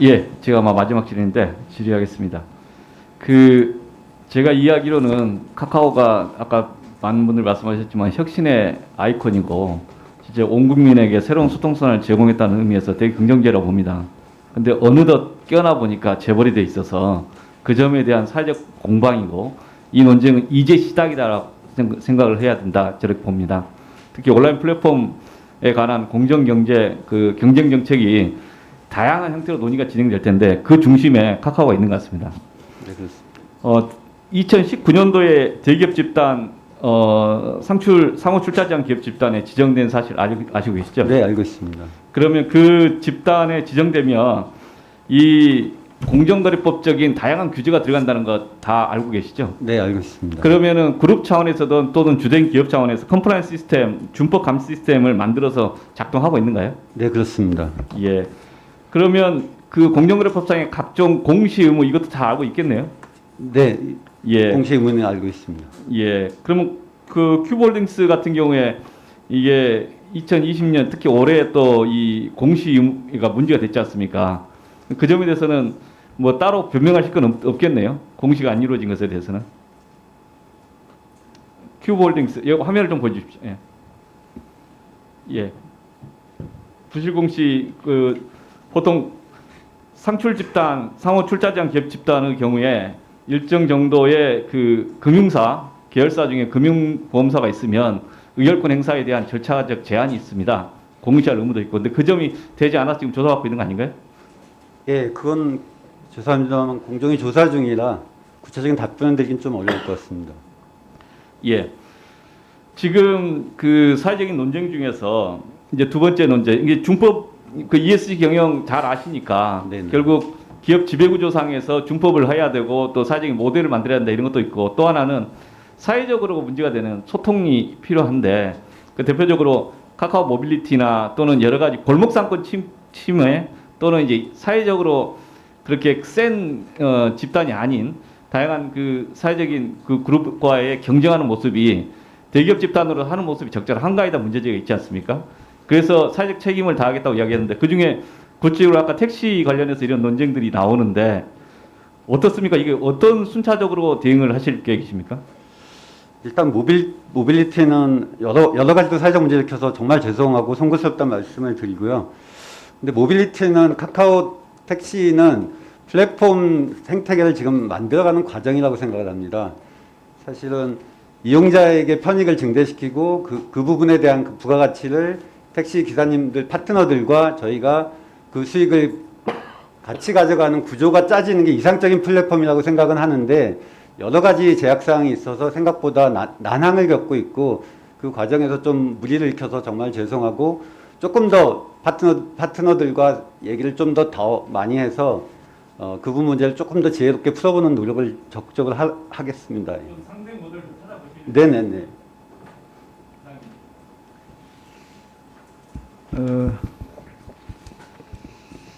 예, 제가 아마 마지막 질의인데 질의하겠습니다. 제가 이야기로는 카카오가 아까 많은 분들 말씀하셨지만 혁신의 아이콘이고 진짜 온 국민에게 새로운 소통선을 제공했다는 의미에서 되게 긍정적이라고 봅니다. 근데 어느덧 끼어나 보니까 재벌이 돼 있어서 그 점에 대한 사회적 공방이고 이 논쟁은 이제 시작이다라고 생각을 해야 된다 저렇게 봅니다. 특히 온라인 플랫폼에 관한 공정경제 경쟁 정책이 다양한 형태로 논의가 진행될 텐데 그 중심에 카카오가 있는 것 같습니다. 네, 그렇습니다. 2019년도에 대기업 집단 상호 출자제한 기업 집단에 지정된 사실 아시고 계시죠? 네, 알고 있습니다. 그러면 그 집단에 지정되면 이 공정거래법적인 다양한 규제가 들어간다는 거 다 알고 계시죠? 네, 알고 있습니다. 그러면은 그룹 차원에서든 또는 주된 기업 차원에서 컴플라이언스 시스템, 준법 감시 시스템을 만들어서 작동하고 있는가요? 네, 그렇습니다. 예. 그러면 그 공정거래법상의 각종 공시 의무 이것도 다 알고 있겠네요? 네, 예. 공시 의무는 알고 있습니다. 예. 그러면 그 큐브홀딩스 같은 경우에 이게 2020년 특히 올해 또 이 공시 의무가 문제가 됐지 않습니까? 그 점에 대해서는 뭐 따로 변명하실 건 없겠네요. 공시가 안 이루어진 것에 대해서는. 큐브홀딩스 여기 화면을 좀 보여주십시오. 예. 예. 부실공시 보통 상출 집단, 상호 출자제한 기업 집단의 경우에 일정 정도의 그 금융사, 계열사 중에 금융보험사가 있으면 의결권 행사에 대한 절차적 제한이 있습니다. 공시할 의무도 있고. 근데 그 점이 되지 않아서 지금 조사받고 있는 거 아닌가요? 예, 그건 죄송합니다만 공정위 조사 중이라 구체적인 답변을 드리긴 좀 어려울 것 같습니다. 예. 지금 그 사회적인 논쟁 중에서 이제 두 번째 논쟁, 이게 준법 그 ESG 경영 잘 아시니까 네네. 결국 기업 지배구조상에서 준법을 해야 되고 또 사회적인 모델을 만들어야 된다 이런 것도 있고 또 하나는 사회적으로 문제가 되는 소통이 필요한데 그 대표적으로 카카오 모빌리티나 또는 여러 가지 골목상권 침해 또는 이제 사회적으로 그렇게 센 집단이 아닌 다양한 그 사회적인 그 그룹과의 경쟁하는 모습이 대기업 집단으로 하는 모습이 적절한가이다 문제제가 있지 않습니까? 그래서 사회적 책임을 다하겠다고 이야기했는데 그중에 구체적으로 아까 택시 관련해서 이런 논쟁들이 나오는데 어떻습니까? 이게 어떤 순차적으로 대응을 하실 계획이십니까? 일단 모빌리티는 여러 가지도 사회적 문제를 일으켜서 정말 죄송하고 송구스럽다는 말씀을 드리고요. 근데 모빌리티는 카카오 택시는 플랫폼 생태계를 지금 만들어가는 과정이라고 생각을 합니다. 사실은 이용자에게 편익을 증대시키고 그 부분에 대한 그 부가가치를 택시 기사님들 파트너들과 저희가 그 수익을 같이 가져가는 구조가 짜지는 게 이상적인 플랫폼이라고 생각은 하는데 여러 가지 제약사항이 있어서 생각보다 난항을 겪고 있고 그 과정에서 좀 무리를 일으켜서 정말 죄송하고 조금 더 파트너들과 얘기를 좀 더 많이 해서 그 부분 문제를 조금 더 지혜롭게 풀어보는 노력을 적극적으로 하겠습니다. 상대 모델 좀 찾아보시면 네네네.